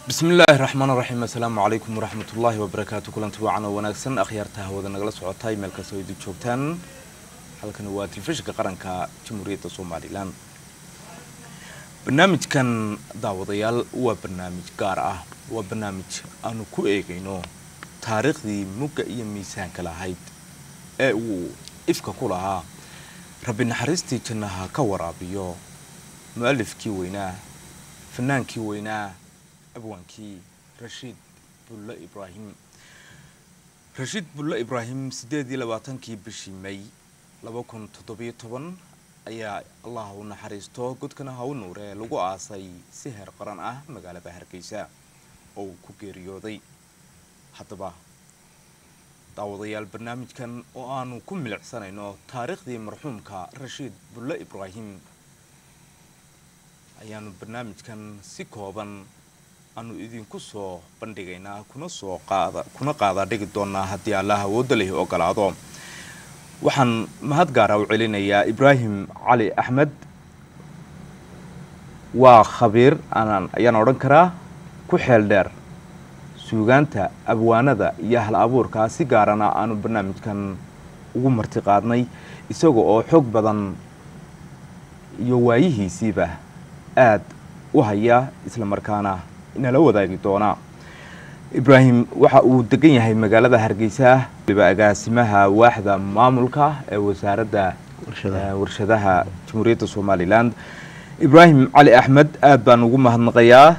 بسم الله الرحمن الرحيم. السلام عليكم ورحمة الله وبركاته. كلنا تبعنا ونكسن أخيارتها وذا نجلس عطاي ملك سويد شوبتان حلقة نوات الفيش كقرن كجمهورية الصومالي لان برنامج كان داوديال وبرنامج قارة وبرنامج أنو كويجينو تاريخ ذي موجة يميسان كلا هيد أو إفكا كلها ربنا حرستي كنها كورابيو مؤلف كيوينا فنان كيوينا أبوانكي رشيد بولا إبراهيم سيدي لباتنكي بشيمي لباكن تطبيع طبان أيا الله ونحرستو قد كان هاو نوري لغو آساي سهر قران مقالة بحر كيسا أو كوكيريوضي حتى با داوضي البرنامج كان وآنو كمل عسانينو تاريخ دي مرحوم رشيد بولا إبراهيم أيانو برنامج كان سيكوبان أنو إذن كسو بندقينا كنا قادا ديقدونا هدي الله ودله وقلعضو وحن مهد قارو علينا يا إبراهيم علي أحمد وخبير أنا ينورنكرا كحيل دير سوغانتا أبوانا دا يهل أبوركا سيقارنا أنو برنامج كان ومرتقادني إساقو أو حق بدن يوايه سيبه آد وهيا إسلامركانا إن لو ذاك دونا إبراهيم وحاو دقين هاي مقالة هرقيسة ببقى اسمها واحدة مامولكا وزارة ورشدها جمهورية الصومالي لاند إبراهيم علي أحمد أبا نقومها النقيا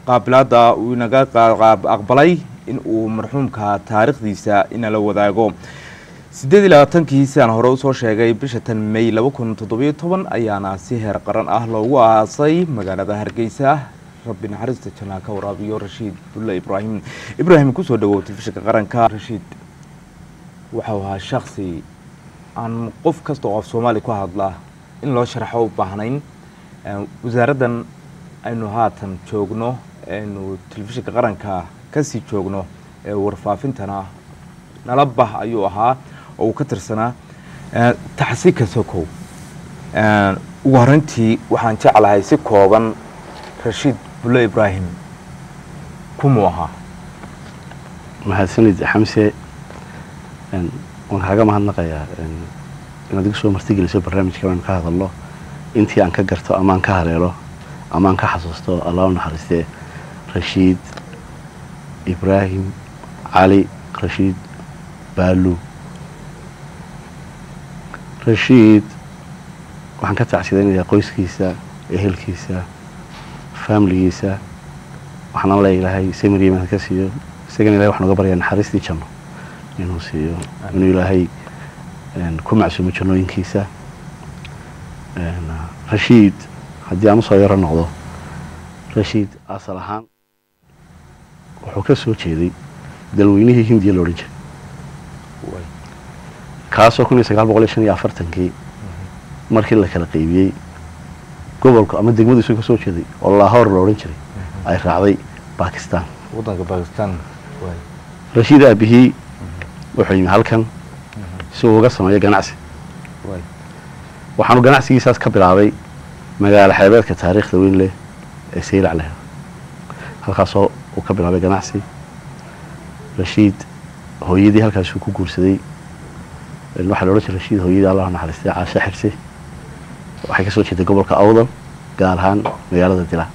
قابلادا ونقا أقبلي إن مرحومكا تاريخ ديسا إن لو ذاكو سيدي لاتنكي سان هورو سو شيغاي بشتن مي 2017 ayaana si heer qaran ah loogu aasay magaalada Hargeysa rabbina xariista jannada ka waraabiyo Rashid Bulla Ibrahim ku soo dhawow telefishinka qaranka Rashid waxa uu ahaa shakhsi aan qof kasta oo Soomaali ku hadla in loo sharaxo u baahnayn wasaaraddan aynu haatan joogno aynu telefishinka qaranka ka sii joogno warfaafintana nalabah ayuu ahaa oo ka tirsanaa taxsiika sokow ugu horantii waxaan jeclahay si kooban Rashid Bulla Ibrahim kumu ahaa mahadsanid xamse waan kaaga mahadnaqayaa inaad igu soo martigeliso barnaamijka aan ka hadalno intii aan ka garto ama aan ka haleelo ama aan ka xasuusto Allah naxariistee Rashid Ibrahim Ali Rashid Baalu Rashid waxaan ka tacsiinayaa qoyskiisa ehelkiisa family-giisa waxaan leeyahay samiri ma ka siiyo isaga ilaahay waxaan uga baryaa naxariistii janno inuu siiyo inuu ilaahay ku macsuumo jannooyinkiisa Rashid haddii aan soo yaro noqdo Rashid asal ahaan wuxuu ka soo jeeday dalweynihii Hindiya loo dhigay kaasoo 1945 markii la kala qaybiyay gobolka ama degmadu soo soo jeeday oo Lahore loo oran jiray ay raacday Pakistan wadanka Pakistan Rashid abihi wuxuu yimid halkan soo uga sameeyay ganacsi waxaanu ganacsigiisaas ka bilaabay magaalo xeebeedka taariikhda weyn leh ee Saylac leh halkaasoo uu ka bilaabay ganacsi Rashid hooyadii halkaas uu ku guursaday waxa la oran jiray Rashid hooyadii Allah naxariistay Caasha Xirsi waxay ka soo jeeday gobolka Awdal gaar ahaan magaalada Dila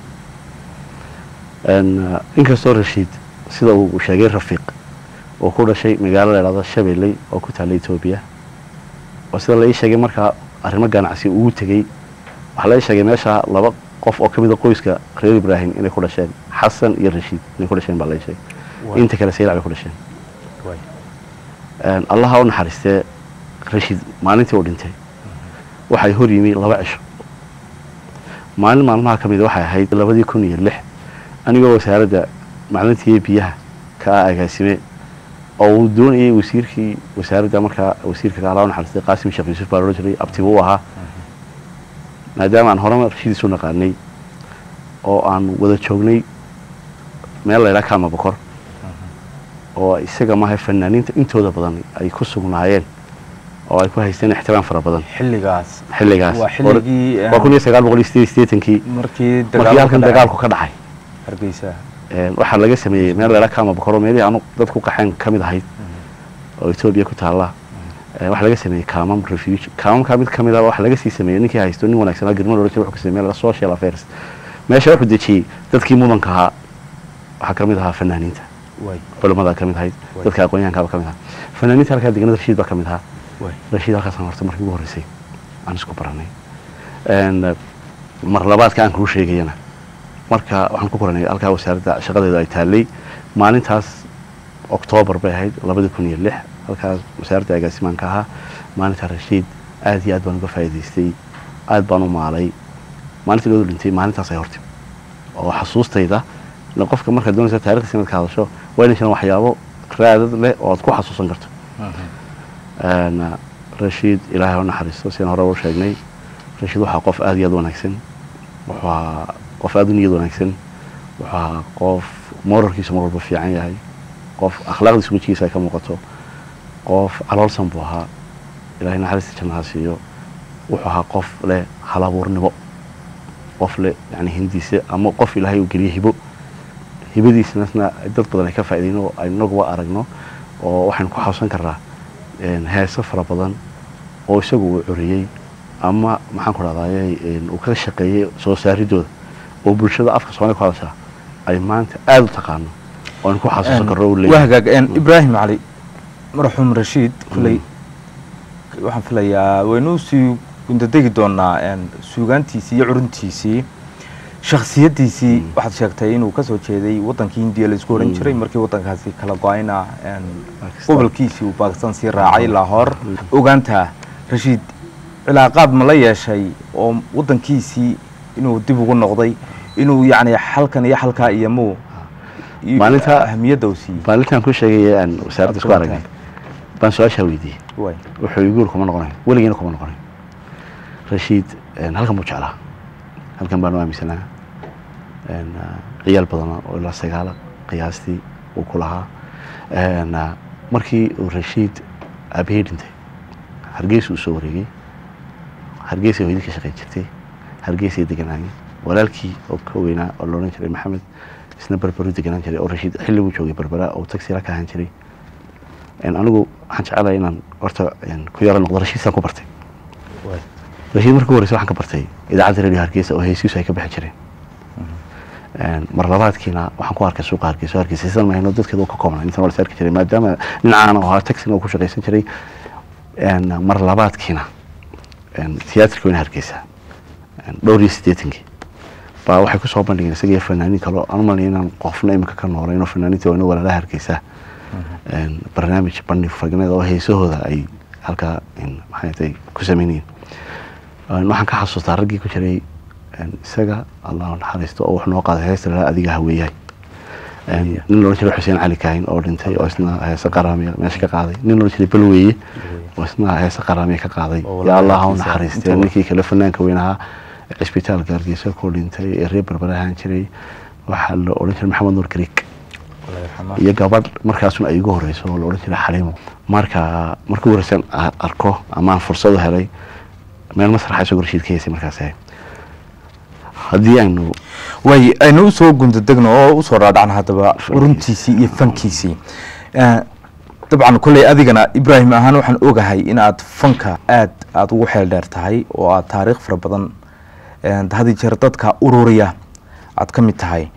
inkastoo Rashid sida uu sheegay Rafiiq oo ku dhashay magaalada leedahay Shabeelle oo ku taal Itoobiya oo sida la sheegay marka arrimo ganacsi uu tagay waxa la sheegay meesha laba qof oo kamid ah qoyska reer Ibrahim inay ku dhasheen Xasan iyo Rashid inay ku dhasheen baa la sheegay inta kale Saylac ay ku dhasheen Allah ha u naxariistee Rashid maalintii uu dhintay waxay hor yimi laba cisho maalmaha kamid waxay ahayd 2006 anigoo wasaaradda macdanta biyaha ka agaasime oo doonayay wasiirkii wasaaradda marka wasiirka Allah naxariistay Qaasim Sheekh Yuusuf baa loo jiray abtigu ahaa maadaama aan horumar Rashid soo naqaanay oo aan wada joognay meel la yiraahdo Kama Bokor oo isaga ma hay fanaaniinta intooda badan ay ku sugnaayeen oo ay ku haysteen ixtiraam fara badan xilligaas waa xilligii 1988 markii dagaalku ka dhacay hargeysa waxaa laga sameeyey meel leela kaama bakoro meelihii aanu dadku qaxeen ka mid ahayd oo Ethiopia ku taala waxa laga sameeyey kaamam refuge kaamam ka mid kamid ah waxa laga sii sameeyey ninkii haysto nin wanaagsan oo girmo loo jeedo wuxuu ka sameeyay social affairs meesha wuxuu dejiyay dadkii mudanka ahaa waxa kamid ahaa fanaaniinta culimada kamid ahayd dadka aqoonyahanka kamid ahaa fanaaniinta halka deegaanada Rashiid baa kamid ahaa Rashiid halkaas horta markii ugu horeysay aan isku baranay mar labaadka aan ku sheegayna marka waxaan ku koranay halka wasaaradda shaqadeeda ay taalay maalintaas October bay ahayd 2006 halkaas wasaaradda agaasimaanka ahaa maalinta Rashiid aad iyo aad baan uga faa'iideystay aad baan u maalay maalintii loo dhintay maalintaas ay hortay oo xasuustayda la qofka marka doonaysa taariikhda sanadka hadasho waa inay jiraan waxyaabo raadad leh oo aad ku xasuusan karto Rashiid ilaahay ha naxariisto si hore u sheegnay Rashiid waxa qof aad iyo aad wanaagsan waxa qof aad u niyad wanaagsan waxa qof moralkiisa mar walba fiican yahay qof akhlaaqdiisa wajigiisa ka muuqato qof caloolsan buu ahaa ilaahay naxariista jannaha siiyo wuxuu ahaa qof leh halabuurnimo qof leh yani hindiisa ama qof ilaahay u geliyay hibadiisna dad badan ay ka faa'iideyno ay nagu aragno oo waxaan ku xasuusan karnaa heeso fara badan oo isagu uu curiyay ama maxaan ku raadayay uu ka shaqeeyay soo saaridooda oo bulshada afka Soomaaliya ku hadasha ay maanta aad u taqaano oo ku xasuusan karno u leeyahay wahagaag Ibrahim Ali marxuum Rashiid kulay waxaan filayaa waynu sii gundadegi doonaa suugaantiisii iyo curuntiisii shakhsiyadiisii waxaad sheegtay inuu ka soo jeeday wadankii India la isku oran jiray markii wadankaasi kala go'ayna gobolkiisii uu Pakistan si raacay Lahore ogaanta Rashiid cilaaqaad ma la yeeshay oo wadankiisii inuu dib ugu noqday inuu yani halkan iyo halka iyo muu maalinta ahmiyada uu siiyay maalintan ku sheegay aan wasaaradda isku aragnay baan su'aasha weydiiyay wuxuu igu kuma noqonay waligeena kuma noqonay Rashiid halkan buu jeclaa halkan baan u aaminsanaa ciyaal badan oo la sagaala qiyaastii uu ku lahaa markii uu Rashiid aabihii dhintay Hargeysa uu soo wareegay Hargeysa hooyadii ka shaqeyn jirtay Hargeysa deganaayo walaalkii oo ka weynaa oo loo oran jiray Maxamed isna barbaru deganaan jiray oo Rashiid xilli uu joogay barbara oo taxi la ka ahaan jiray anigu waxaan jeclahay inaan horta ku yara noqdo Rashiid saan ku bartay Rashiid markuu horeysay waxaan ka bartay idaacadda radio Hargeysa oo heesiisu ay ka bixi jireen mar labaadkiina waxaan ku arkay suuqa Hargeysa sidaan ma hayno dadkeedu ka koobnaa inta wala sarki jiray maadaama nincaana oo taxi ku shaqeysan jiray mar labaadkiina theaterka weyn Hargeysa dhowr iyo 80 baa waxay ku soo bandhigeen isaga fanaaniin kale aan malay inaan qofna imika ka nooleyno fanaaniinta oo walaalaha Hargeysa barnaamij bandhig fagneed oo heesahooda ay halka maxay tahay ku sameeyeen waxaan ka xasuustaa raggii ku jiray isaga Allah naxariisto oo wax noo qaaday heesta la adiga haweeyay nin loo jiray Xuseen Cali Kaahin oo dhintay oo isna heesa qaraamiya meesha ka qaaday nin loo jiray Balweeye oo isna heesa qaraamiya ka qaaday ya Allah ha naxariisto ninkii kale fanaanka weynaha isbitaalka Hargeysa ku dhintay ee reer barbarahan jiray waxa la oran jiray Maxamed Nuur Kariik iyo gabadh markaasuna ay ugu horeyso oo la oran jiray Xaliimo markuu warsan arko ama fursad u helay meel masraxa soo Rashiidkiisa markaas haddii aynu soo gundadegno oo u soo raadacn hadaba uruntiisii iyo fankiisii dabcan kulay adigana Ibrahim ahaan waxaan ogahay in aad fanka aad ugu xeel dheer tahay oo aad taariikh fara badan hadii jeer dadka ururiya aad ka mid tahay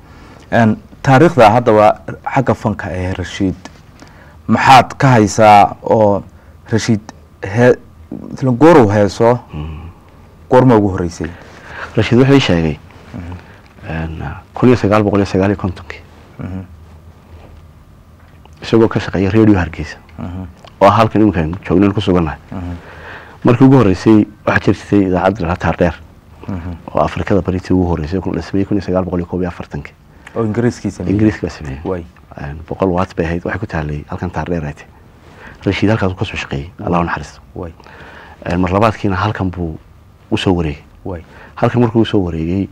taariikhda hadaba xagga fanka ee Rashiid maxaad ka haysaa oo Rashiid isla goor heeso goorma ugu horeysay Rashiid wuxuu sheegay 1959 isagoo ka shaqeeyay radio Hargeysa oo halkan imkaan joognayn ku suganahay markii ugu horeysay waxa jirtay idaacadda la taar dheer oo Afrikada baritii ugu horeysay 1941 oo Ingiriiska sameeyay way 100 watt bay ahayd waxa ku taalay halkan taar dheer ahayd Rashiid halkaas ku soo shaqeeyay Allah naxariisto way mar labaadkiina halkan buu u soo wareegay way halkan markuu u soo wareegay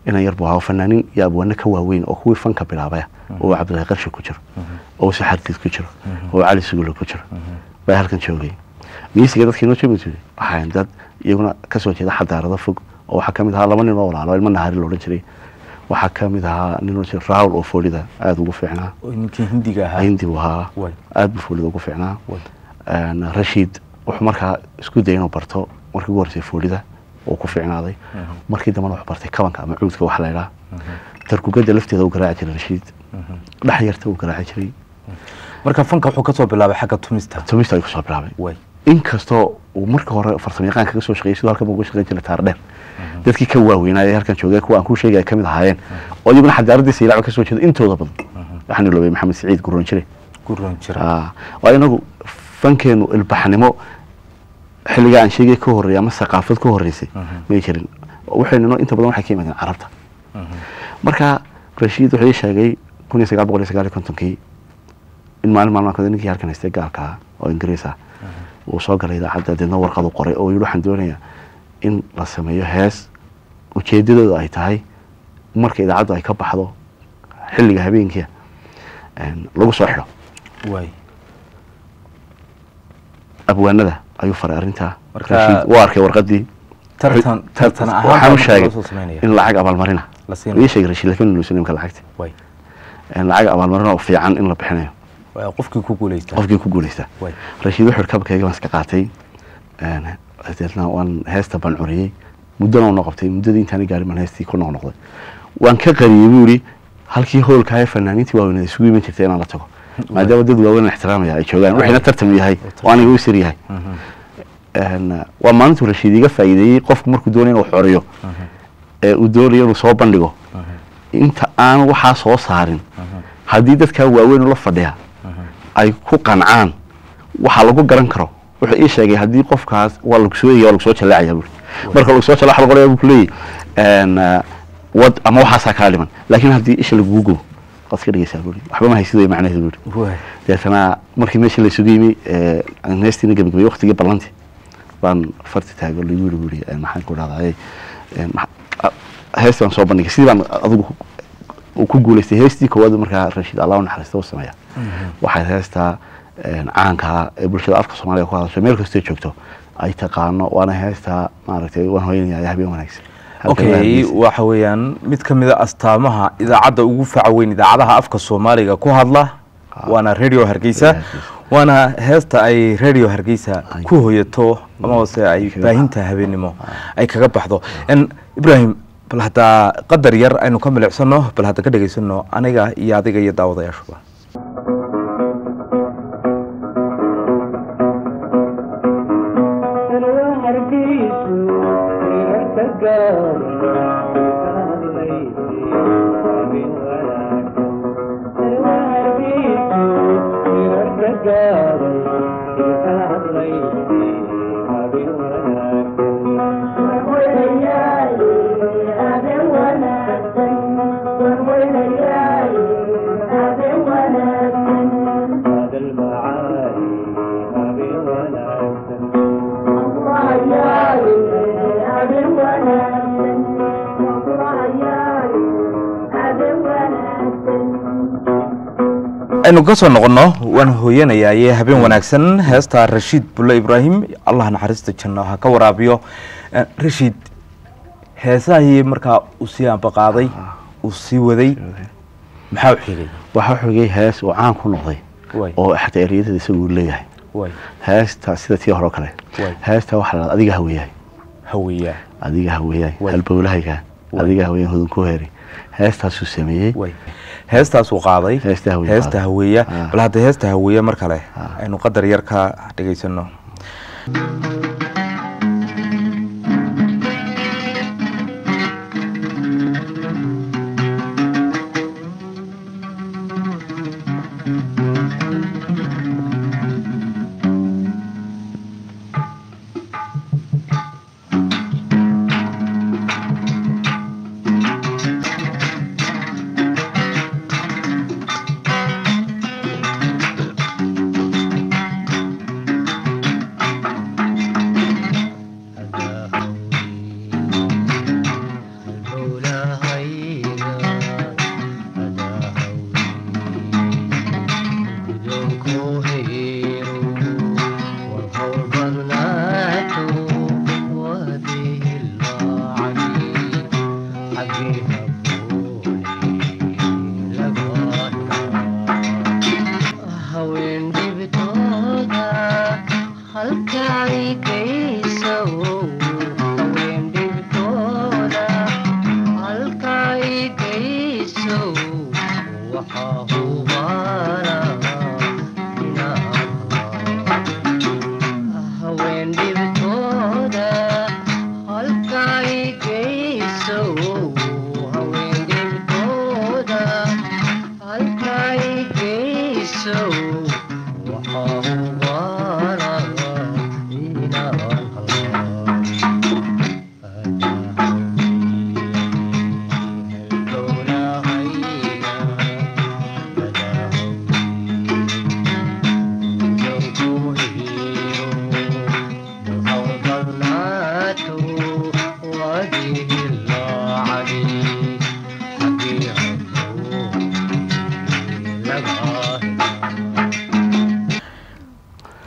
ina yar buu fanaaniin ya abwana ka waaweyn oo kuwii fanka bilaabay oo Cabdulaahi Qarshe ku jiro oo Saxartiid ku jiro oo Cali Sugulo ku jiro bay halkan joogay miisiga dadkii noo jeedo waxaan dad iyaguna ka soo jeeda xadaarada fog oo waxa kamid ah laba nin oo walaalo ilmo nahaari loo oran jiray waxaa ka mid ahaa nin oo jira Raul oo foolida aad ugu fiicnaa ninkii hindiga ahaa hindi uu ahaa aad buu foolida ugu fiicnaa Rashid wuxuu markaa isku dayay inuu barto markii ugu horeysay foolida oo ku fiicnaaday markii dambana wuxuu bartay kabanka ama cuudka wax la yiraahdo tarkugada lafteeda uu garaaci jiray Rashid dhax yarta uu garaaci jiray marka fanka wuxuu ka soo bilaabay xagga tumista ayuu ka soo bilaabay inkastoo uu marka hore farsamayaqaan kaga soo shaqeeyay sidoo halka uu uga shaqeyn jiray taar dheer dadkii ka waaweynaa halkan joogay kuwa aan ku sheegay kamid ahaayeen oo iyaguna xadaaradiisa ilaa ka soo jeedo intooda badan waxaan iloway maxamed saciid guroon jiray waa inagu fankeenu ilbaxnimo xilliga aan sheegay ka horeeyay ama saqaafad ka horeysay ma jirin waxaynu inta badan waxay ka yimaadeen carabta marka Rashid wuxuu sheegay 1959 in maalmaha ka ninkii halkan haystay gaalka oo Ingiriis ah uu soo galay idaacadda dadna warqad u qoray oo waxaan doonayaa in la sameeyo hees ujeedadoodu ay tahay marka idaacaddu ay ka baxdo xilliga habeenkii lagu soo xiro abwaanada ayuu faray arinta Rashid waa arkay warqadii tartan ahaan sheegay in lacag abaalmarina la sheegay Rashid laakiin inuu sinimka lacagta lacag abaalmarina oo fiican in la bixinayo qofkii ku guuleystaa Rashid wuxuu kabkayga iska qaatay adeerna waan heesta ban curiyay muddo oo noqotay muddadii intaan gaarin man heestii ku noqday waan ka qariyay buuri halkii hoolka ay fanaaniintii waaweyn isugu iman jirtay inaan la tago maadaama dad waaweyn ixtiraamaya ay joogaan waxina tartan yahay oo aniga u sir yahay waa maalintii Rashid iga faa'iideeyay qofku markuu doonayo inuu xoriyo uu doonayo inuu soo bandhigo inta aan waxa soo saarin haddii dadka waaweyn la fadhiya ay ku qancaan waxa lagu garan karo wuxuu ii sheegay haddii qofkaas waa lagu soo yeeyo lagu soo jalaacay marka lagu soo jalaacay lagu qorayo leeyahay wad ama waxa ka dhiman laakiin haddii isha lagu gugo qofka dhigaysa waxba ma haysido macnaheedu deetana markii meesha la isugu yimi neestina gabagabay waqtigii ballanti baan farti taago lagu yiri maxaan ku dhacday heestan soo bandhigay sidii baan adigu ku guuleystay heestii koowaad markaa Rashid Allah u naxariisto oo sameeya waxay heestaa caanka ee bulshada afka Soomaaliya ku hadasho meel kasta joogto ay taqaano waana heestaa maaragtay waan hooyanayaa habeen wanaagsan waxa weeyaan mid kamid ah astaamaha idaacadda ugu facaweyn idaacadaha afka Soomaaliga ku hadla waana Radio Hargeysa waana heesta ay Radio Hargeysa ku hooyato ama wase ay baahinta habeenimo ay kaga baxdo Ibrahim bal hada qadar yar aynu ka milicsano bal hada ka dhageysano aniga iyo adiga iyo daawadayaashuba aynu ka soo noqono waan hooyanayaa habeen wanaagsan heesta Rashid Bulle Ibrahim Allah naxariista janno ha ka waraabiyo Rashid heesaha markaa uu si aan baqaaday uu si waday maxaa xigay waxa xigay hees oo caan ku noqday oo xataa ereyada isagu leeyahay heesta sida tii hore kale heesta waxa la adiga haweeyaa halbowlahayga adiga haweeyaa hudun ku heeri heestaas uu sameeyay heestaas uu qaaday heesta haweeya bal hada heesta haweeya mar kale aynu qadar yar ka dhageysano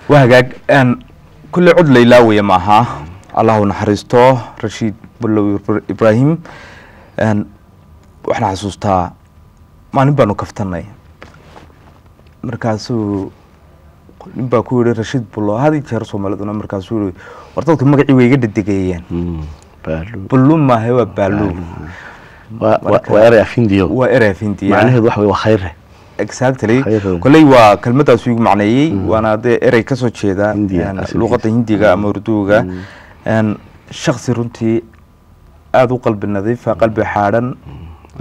وهجاج أن كل عد ليلاوية معها الله نحرسته رشيد بلو إبراهيم أن وإحنا حسوستها ما نبغى نكفتنا مركزو نبغى كوري رشيد بلو هذه ترسو مالدنا مركزو ورطلت مقعي ويجد الدقيقين بلو ما هو بلو وأرى فينديو وأرى فينديو معناه ضحى وخيره exactly كلي وكلمة سويق معنية وأنا ده إري كسر شيء ده لغة هندية أو أردوغا أن شخص رنتي أذو قلب النظيف قلب حالا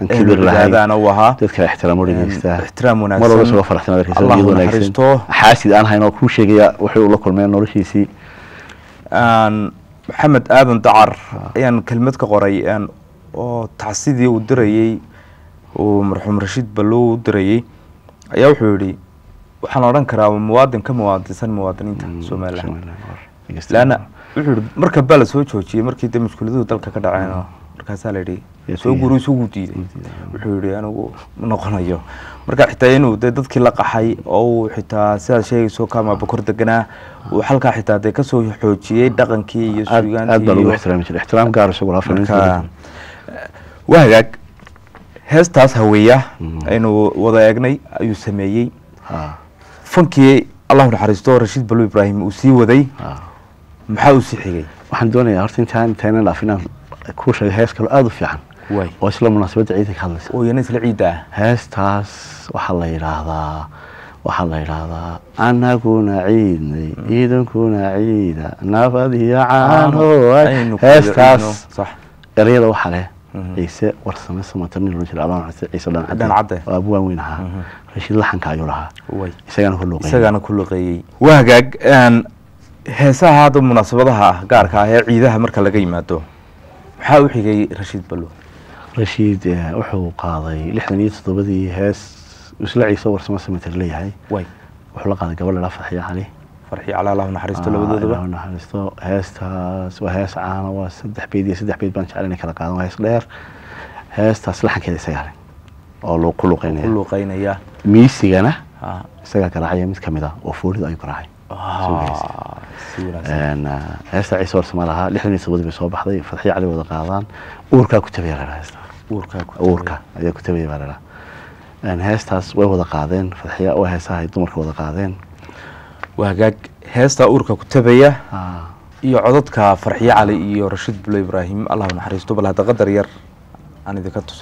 كبر هذا أنا وها تذكر احترامه للناس احترامنا مرة بس وفر احترامك الله يحرسته حاسد أنا هنا كل شيء وحول الله كل ما نورشي سي أن محمد آدم دعر يعني كلمتك قري أن تعصيدي ودريي ومرحوم رشيد بلو ودريي ayaa wuxuu yiri waxaan oran karaa muwaadin ka muwaadinsan muwaadiniinta Soomaaliland laana wuxuu yiri marka bal soo joojiyay markii dad mushkiladuhu dalka ka dhaceen markaas la yiri soo guru isugu diiday wuxuu yiri anigu ma noqonayo marka xitaa inuu dadkii la qaxay oo xitaa sida sheegayso kama bokor deganaa uu halka xitaa ka soo xoojiyay dhaqankii iyo suugaantii aad baa loo ixtiraamay ixtiraam gaar ah suuqa Afrika wahagaag heestaas haweeya inuu wada eegnay ayuu sameeyay fankii Allah naxariisto Rashid Balo Ibrahim uu sii waday maxaa uu sii xigay waxaan doonayaa horta intaan laafina ku sheegay hees kale aad u fiican oo isla munaasabada ciidda ka hadlaysa oo yana isla ciidda heestaas waxa la yiraahdaa anaguna ciidnay ciidankuna ciida nabadiya caano heestaas صح erayada waxa leh عيسى ورسمه سماترني لو جرى الله عيسى دان عده ابو وينها رشيد لحنك ايو لها isagana ku luqeeyay wahagaag aan heesaha hada munaasabadaha gaarka ah ee ciidaha marka laga yimaado waxa uu xigay Rashid Balo Rashid wuxuu qaaday 67 hees isla ciise warsamo samatar leeyahay wuxuu la qaaday gabadha la farxi cali Allah naxariisto labadooda naxariisto heestaas waa hees caana waa saddex beed baan jeclahay kala qaadan hees dheer heestaas laxankeeda isaga oo loo ku luqeynaya miisigana isaga garaacay mid kamid ah oo foolida ay garaacay heesta ciise warsamo laha 67 bay soo baxday farxi cali wada qaadaan uurka ku tabeeyay heesta uurka ayaa ku tabeeyay heestaas way wada qaadeen farxiya oo heesaha ay dumarka wada qaadeen وهجاج هستا أوركا كتبية يعضدك فرحية علي ورشيد بلو إبراهيم الله نحرسته بل هذا قدر ير أنا ذكرته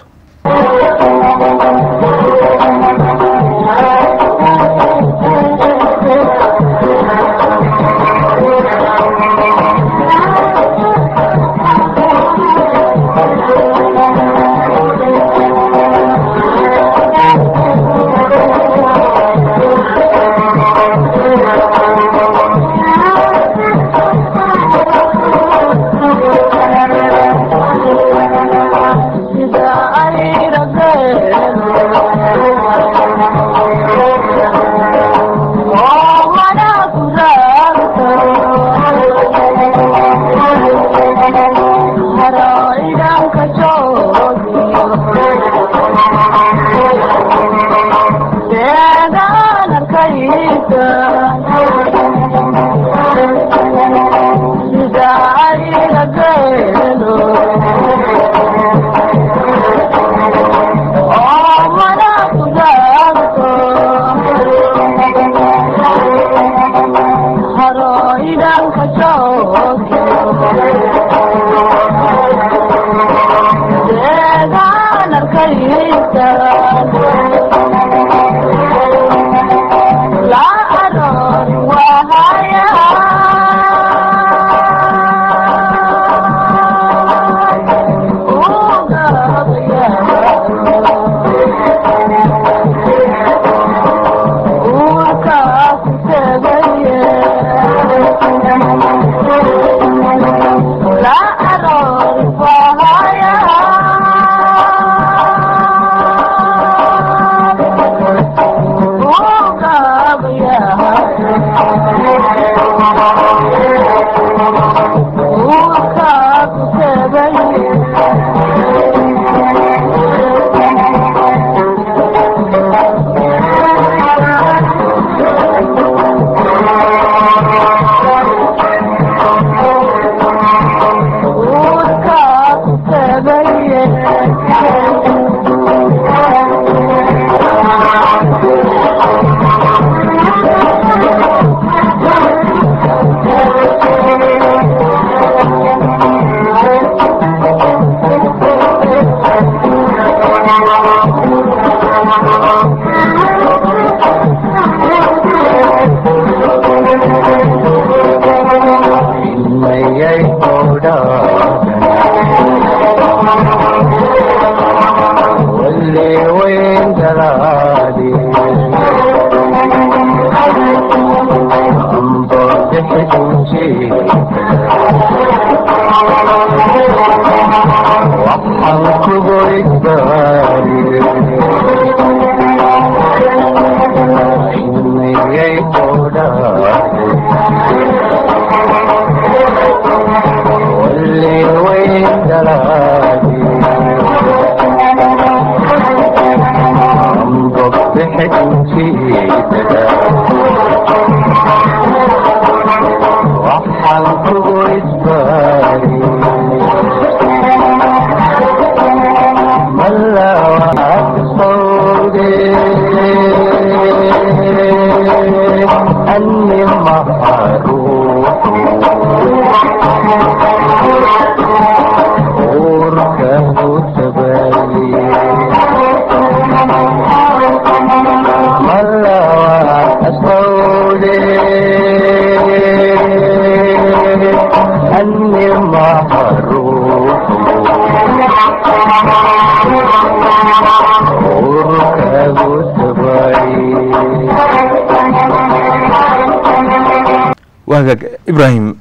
إبراهيم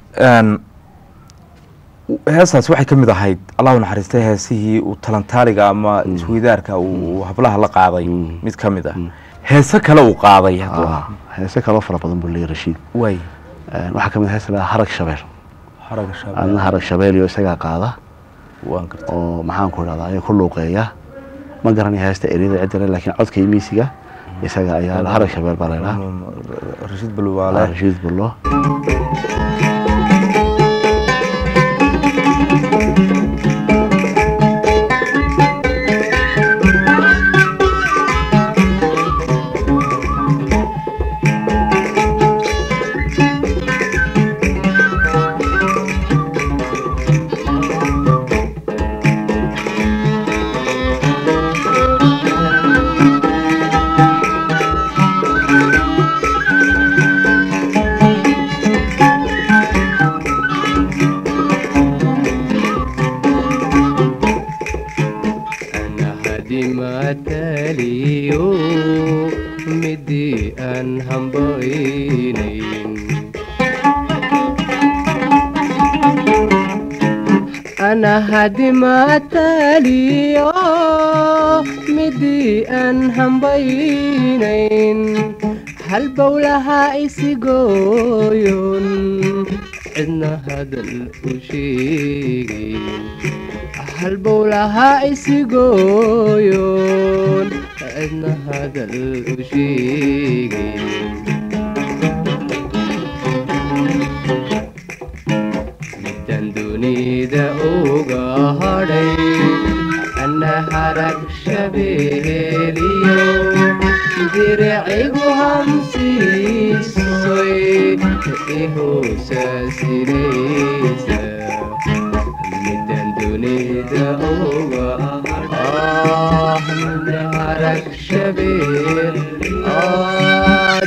heesaas waxay ka mid ahayd Allah u naxariistay heesihii uu talantaaliga ama isweydaarka uu hablaha la qaaday mid ka mid ah heesa kale uu qaaday heesa kale fara badan buu leeyahay Rashiid way waxa ka mid ah heesa harag shabeel ana harag shabeel iyo isaga qaada waan kartaa oo maxaan ku radaa ay ku luuqeeya ma garanay heesta erida cidda laakiin codka imiisiga isaga ayaa harag shabeel baa leeyahay Rashiid Bulwaale Rashiid Bullo هادي ما تاليو مدي أنهم بينين هل بولها إسيقويون عدنا هذا الوشيقين هل بولها إسيقويون عدنا هذا الوشيقين dunida uga hadhay ana harag shabeeliyo diricigu hamsiisoy ihoosasinaysa midaan dunida uga harag shabeel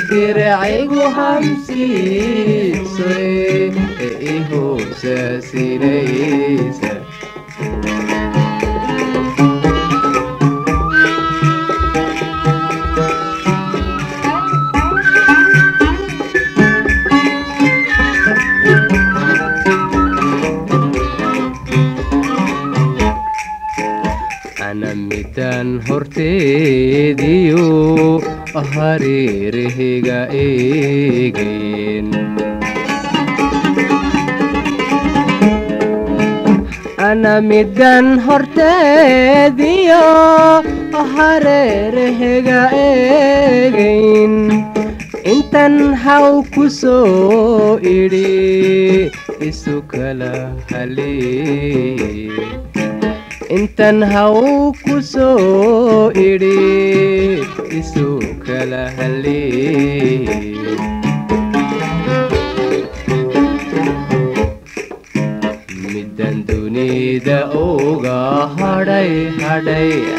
diracaygu hamsiisay ihoosasinaysa midaan horteediyo hareerahiga eegeen ana midaan horteediyo hareerahiga eegayn intan haw ku soo idhi isu kala haleey intan haw ku soo idhi isu kala haleey midaan dunida uga hadhay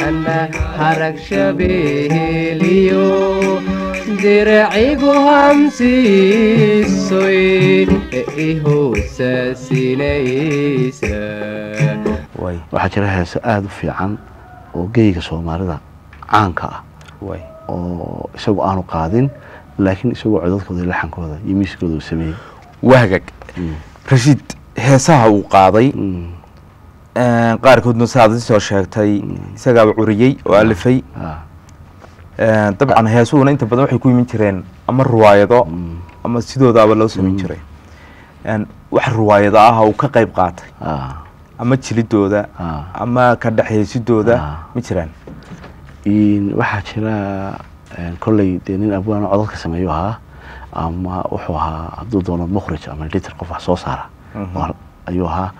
ana harag shabeeliyo diracaygu hamsiisoy ihoosasinaysa waxaa jira heeso aada u fiican oo geyga soomaalida caanka ah oo isagu aanu qaadin laakiin isagoo codadkooda iyo laxankooda iyo miiskooda uu sameeyey wahagag rashiid heesaha uu qaaday qaarkoodna saad soo sheegtay isagaaba curiyey oo alifay dabcan heesuhuna inta badan waxay ku yimin jireen ama riwaayado ama sidoodaaba loo samayn jiray wax riwaayado ah uu ka qayb qaatay ama jilidooda ama ka dhaxaysidooda ma jiraan waxaa jira kolley dee nin abwaano codadka sameeyo ahaa ama wuxuu ahaa hadduu doono mukhrij ama editor qof wax soo saara ayuu ahaa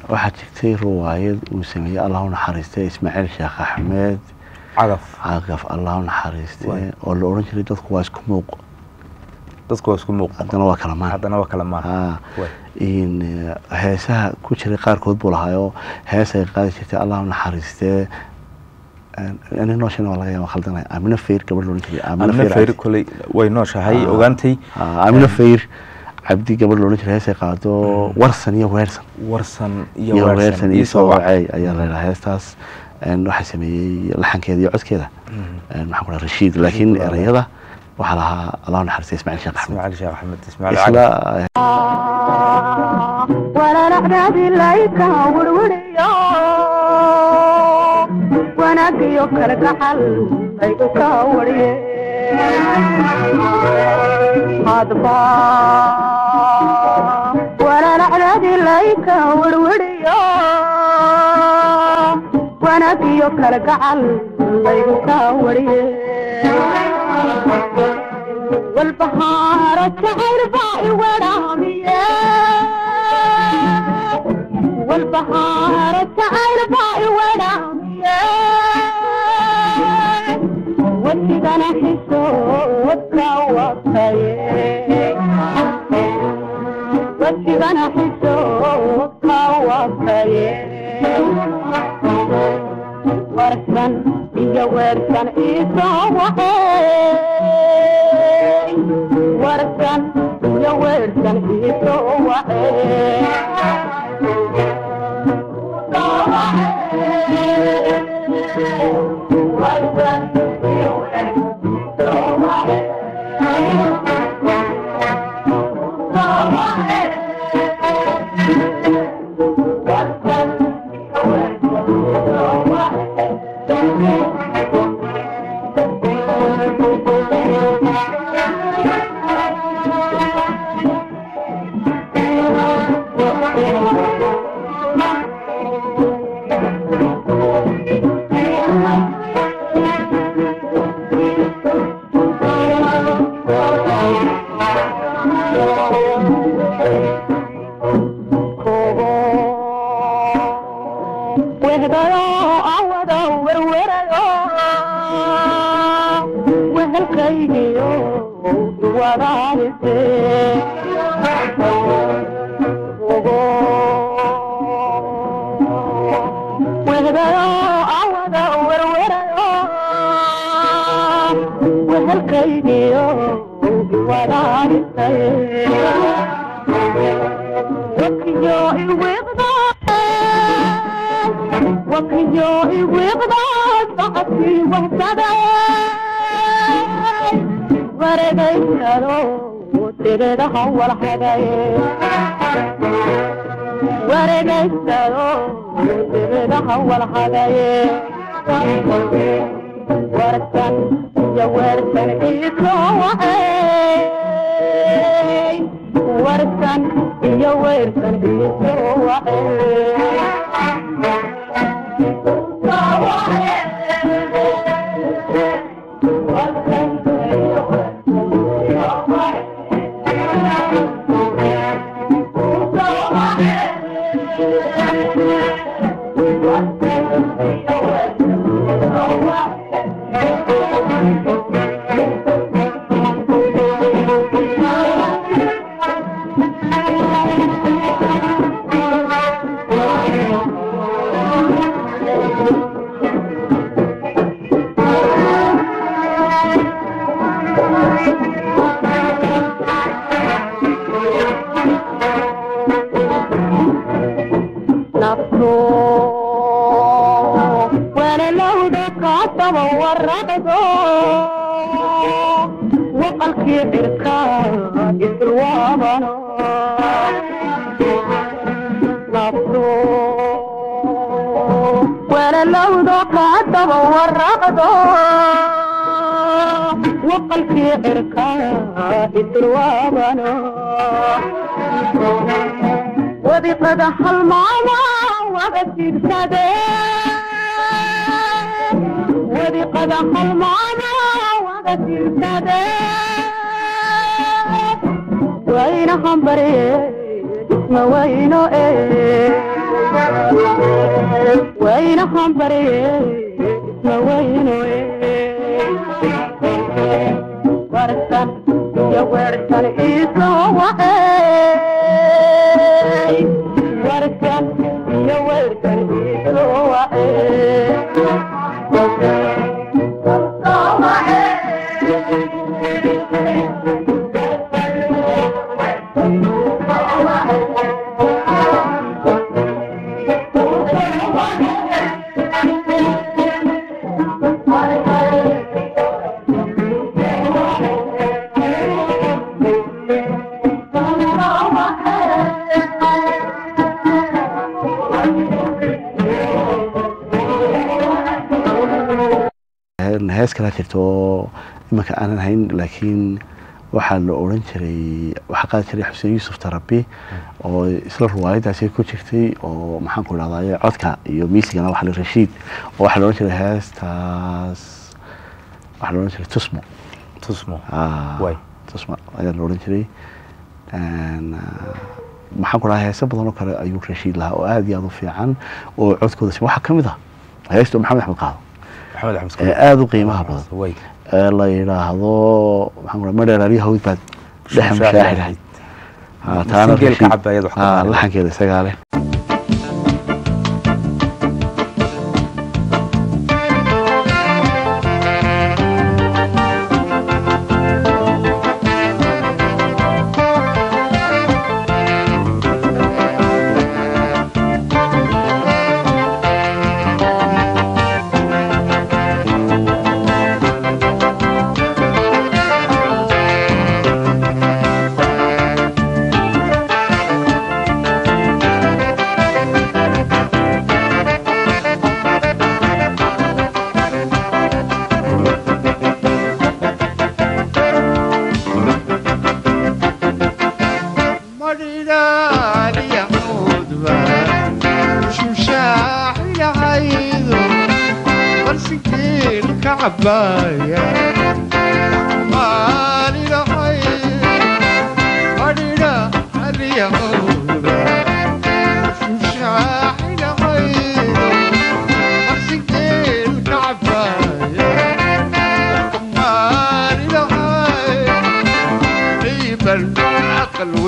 waxaa jirtay riwaayad uu sameeyey allah u naxariistay ismaaciil sheekh axmed cagaf allah u naxariistay oo la oran jiray dadku waa isku muuq haddana waa kala maan heesaha ku jiray qaarkood buu lahaayoo hees ay qaadi jirtay allah u naxariistee ani nooshana waa laga yaaba khaldanay amina fayr gabadh loolan jiray amina fayr koley way nooshahay ogaantay amina fayr cabdi gabadh loolan jiray hees ay qaado warsan iyo weersan iyo soo wacay ayaa la yidhaha heestaas waxaa sameeyey laxankeeda iyo codkeeda maxaan ku dhaha rashiid laakiin erayada waxaa lahaa allah u naxariistay ismaaciil sheekh axmed walaalacdaadilayka wirwiriyo wanaagiyo kala gacal laygu ka wariye hadba walaalacdaadilayka wirwiriyo wanaagiyo kala gacal laygu ka wariye والبهارة عربا ورامية والبهارة عربا ورامية والسيدان حسوك وطيه والسيدان حسوك وطيه ورسن إيا ورسن إيسا وحي ورسن يا ورسن يسوع hees kala jirto imanka aanan hayn laakiin waxaa la oran jiray waxa qaad jiray Xuseen Yuusuf Tarabi oo isla ruwaayadaas ku jirtay oo maxaan ku raadayay codka iyo miisigana waxa la Rashiid oo waxa la oran jiray heestaas waxa la oran jiray tusmo way tusmo ayaa la oran jiray maxaan ku raadayay heesa badan oo kale ayuu Rashiid lahaa oo aad iyo aad u fiican oo codkooda si waxa kamid ah heesto Maxamed Axmed Qaado aad u qiimaha badan la yiraahdo waxaan ku raadayay Mareer Hawd baad dhaxam shaaxirahay taana geelka cabayad wax ka laxankeeda isaga leh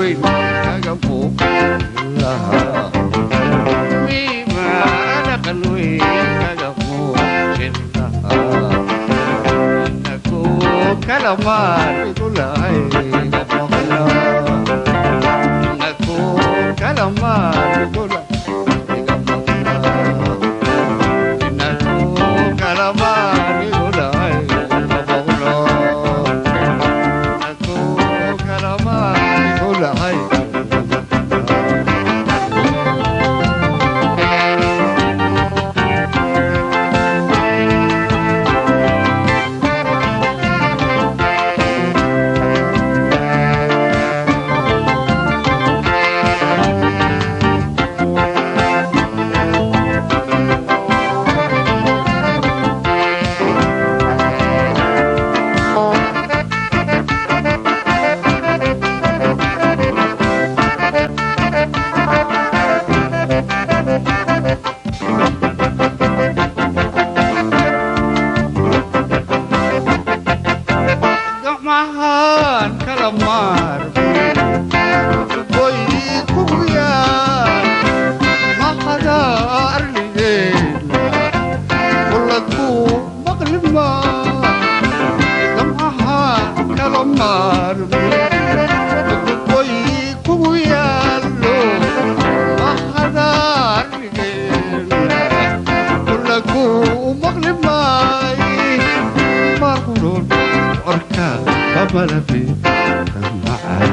وين كقبو لها ميما لقن وين كقبو شرها إنكو كلمان يقول هاي قبضنا إنكو كلمان يقول قبضنا إنكو كلمان يقول هاي قبضنا إنكو كلمان يقول هاي mahan kalamar boy kuya mahada arligela kulatu maqlima mahan kalamar boy kuya lo mahada arligela kulatu maqlima marhulun أركان قبل في معاه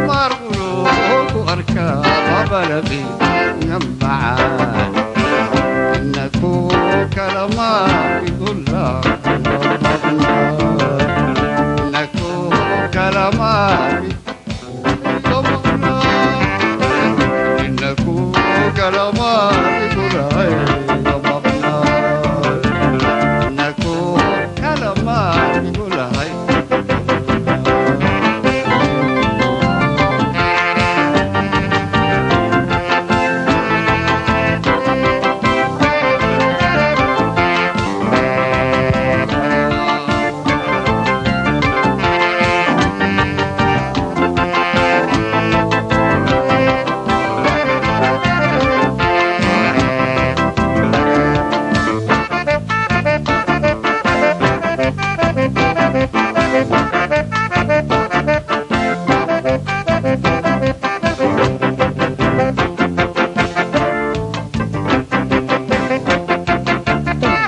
مرغوب أركان قبل في معاه إنكو كلمات يقول إنكو كلمات إنكو كلمات يقول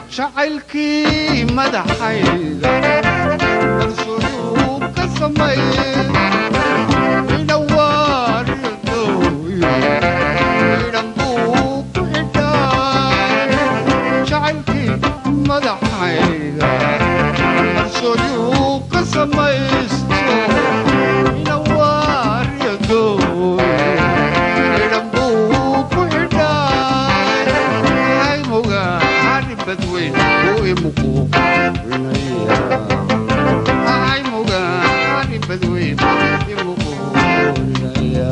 شعلكي مدحيلا مرسولوك كسمين ينوار يدوي ينبوك حداي شعلكي مدحيلا مرسولوك كسمين ينوار يدوي ينبوك حداي هاي موغا بدوين ويمكو رنيا هاي موغاني بدوين ويمكو رنيا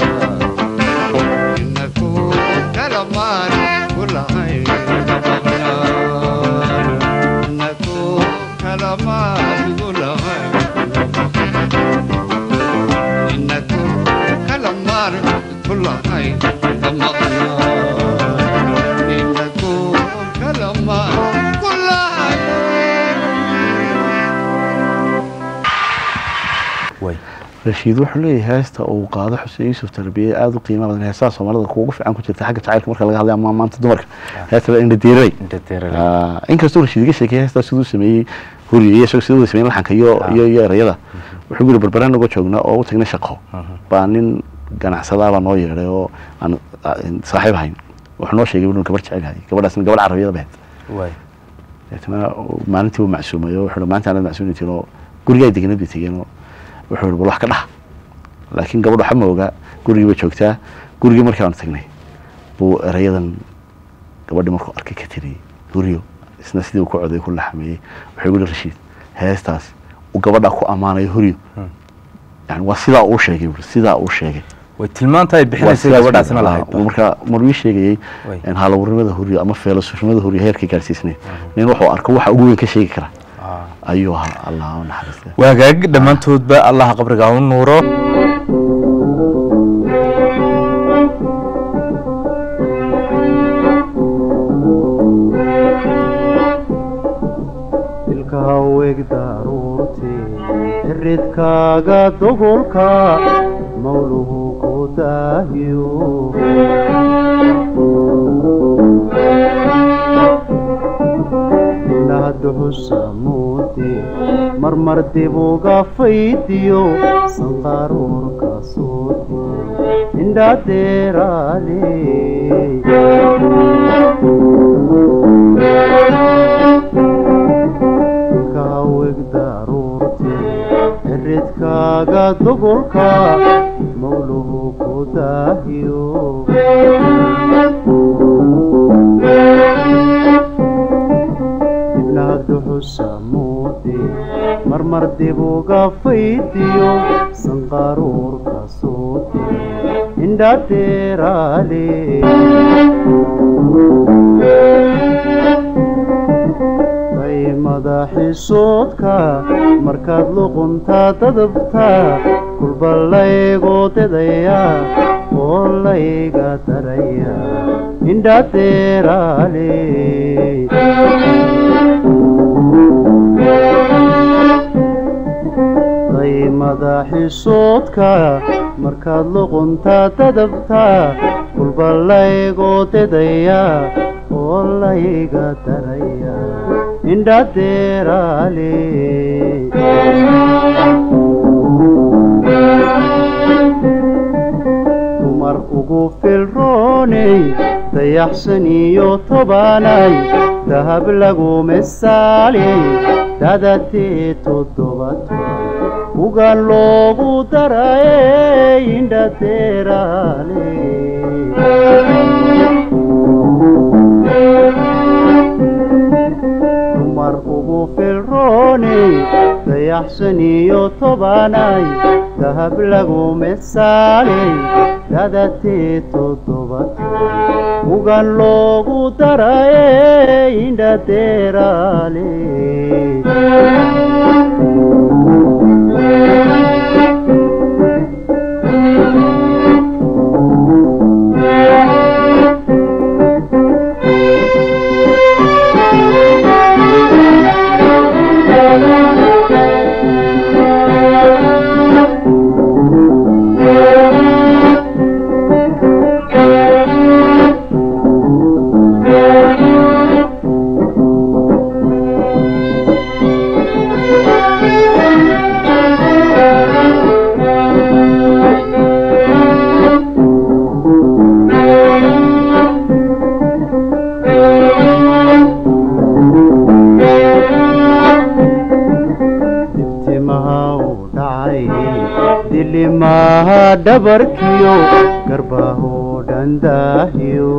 إنكو كلمان كل هاي قبضنا إنكو كلمان كل هاي إنكو كلمان كل هاي قبضنا رشيد wuxuu leeyahay heesta uu qaado Xuseen Yuusuf Tarbiye aad u qiimo badan heesaha Soomaalida kuugu fiican ku jirta xagga jacaylka marka laga hadlayo maanta dumarka heesta inta diiray inkastoo Rashiid ka sheekay heesta sidoo sameeyay huriye sidoo sameeyay laxanka iyo erayada wuxuu guri barbaraan uga joognaa oo u tagnay shaqo baa nin ganacsada baa noo yeeray oo aan saaxiib ahayn wuxuu noo sheegay inuu gabar jecel yahay gabadhaasna gabar Carabiyada baad deetana maalintii uu macsuumayo wuxuu maanta aan macsuumintii guriga deganaa bitigeenoo wuxuu yiri wax ka dhax laakiin gabadhu waxa ma oga guriga way joogtaa guriga markaan tagnay buu erayadan gabadhi markuu arkay ka tiri guriyo isna sidii uu ku coday ku laxmeeyay wuxuu yiri Rashiid heestaas uu gabadha ku amaanay huriyo yani waa sidaa uu sheegay way tilmaantay bixinaysa gabadhaasna lahayd marka marwii sheegay in haalawrimada huriyo ama feelasufnimada huriyo heerka gaarsiisnay nin wuxuu arko waxa ugu weyn ka sheegi kara أيها الله ونحرسه وهاجج دمانتود بقى الله قبرك عون نوره eredkaaga dogolka mawluhu ku daahiyo duxusamuudi marmar dibuga faydiyo sanqaruurka suudi indhadeeraale kaaweg daruurti eredkaaga dogolka mawluhu ku daahiyo duxusamuudi marmar dibuga faydiyo sanqaruurka suudi indhadeeraale bay madaxisoodka markaad luqunta dadabta kulba laygu dedaya oo layga daraya indhadeeraale day madaxisoodka markaad luqunta dadabta kulba laygu dedaya oo layga daraya indhadeeraale dumar ugu filrooney dayaxsan iyo tobanay dahab lagu misaaley dadatee toddobato ugan loogu darayey indhadeeraale dumar ugu filrooney dayaxsan iyo tobanay dahab lagu misaaley dadatee toddobato ugan loogu darayey indhadeeraale dilimaha dhabarkiyo garbaho dhandaahiyo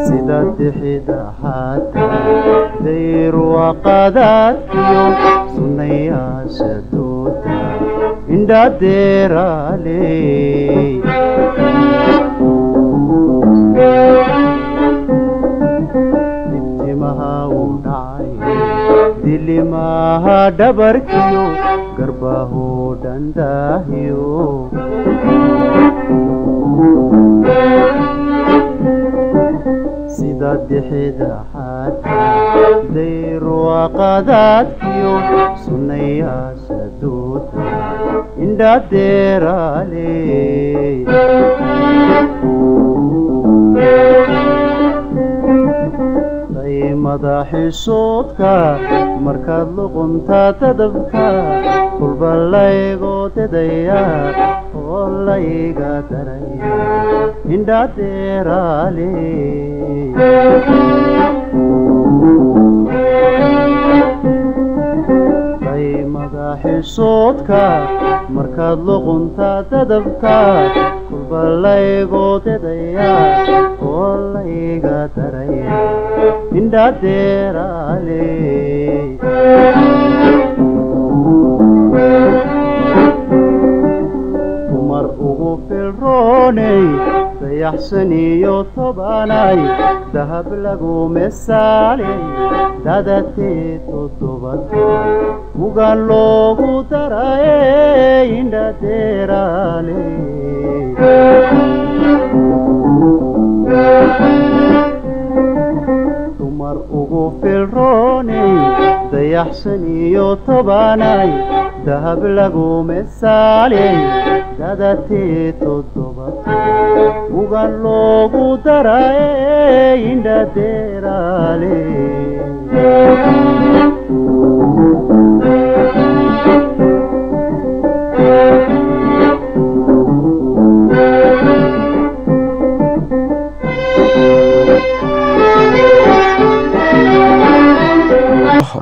sida dixida xaata dayrwaqadaadkiyo sunnayaasha dooda indhadeeraale dilimaha dhabarkiyo garbaho dhandaahiyo sida dixida xaata dayrwaqadaadkiyo sunnayaasha dooda indhadeeraale madaxisoodka markaad luqunta dadabta kulba laygu dedaya oo layga daraya indhadeeraale day madaxisoodka markaad luqunta dadabta kulba laygu dedaya oo layga daraya indhadeeraale dumar ugu filrooney dayaxsan iyo tobanay dahab lagu misaaley dadatee toddobato ugan loogu darayey indhadeeraale dumar ugu ugu filroonay dayaxsan iyo tobanay dahab lagu misaaley dadatee toddobaad ugan loogu daray indha deeraale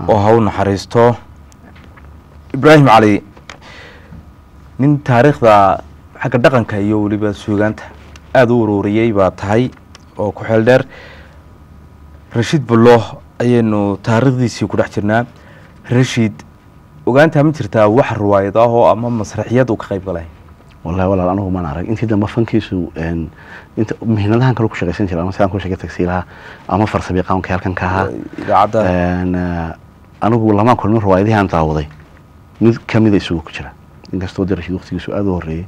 oo ha u naxariisto ibraahim cali nin taariikhda xagga dhaqanka iyo weliba suugaanta aada u ururiyey baa tahay oo ku xeel dheer rashiid bullo ayaynu taariikhdiisii ku dhex jirnaa rashiid ogaantaa ma jirtaa wax riwaayad ah oo ama masraxiyad uu ka qayb galay wallahi walaal anigu maan arag intii dambe fankiisu inta mihnadahan kale ku shaqaysan jiray ama sidaan ku shaqay tagsiilaha ama farsabiiqaanka halkan ka ahaa idaacadda anigu lamaan kulmin riwaayadihii aan daawaday mid kamida isugu ku jira inkastoo dee rashiid waqtigiisu aada u horreeyey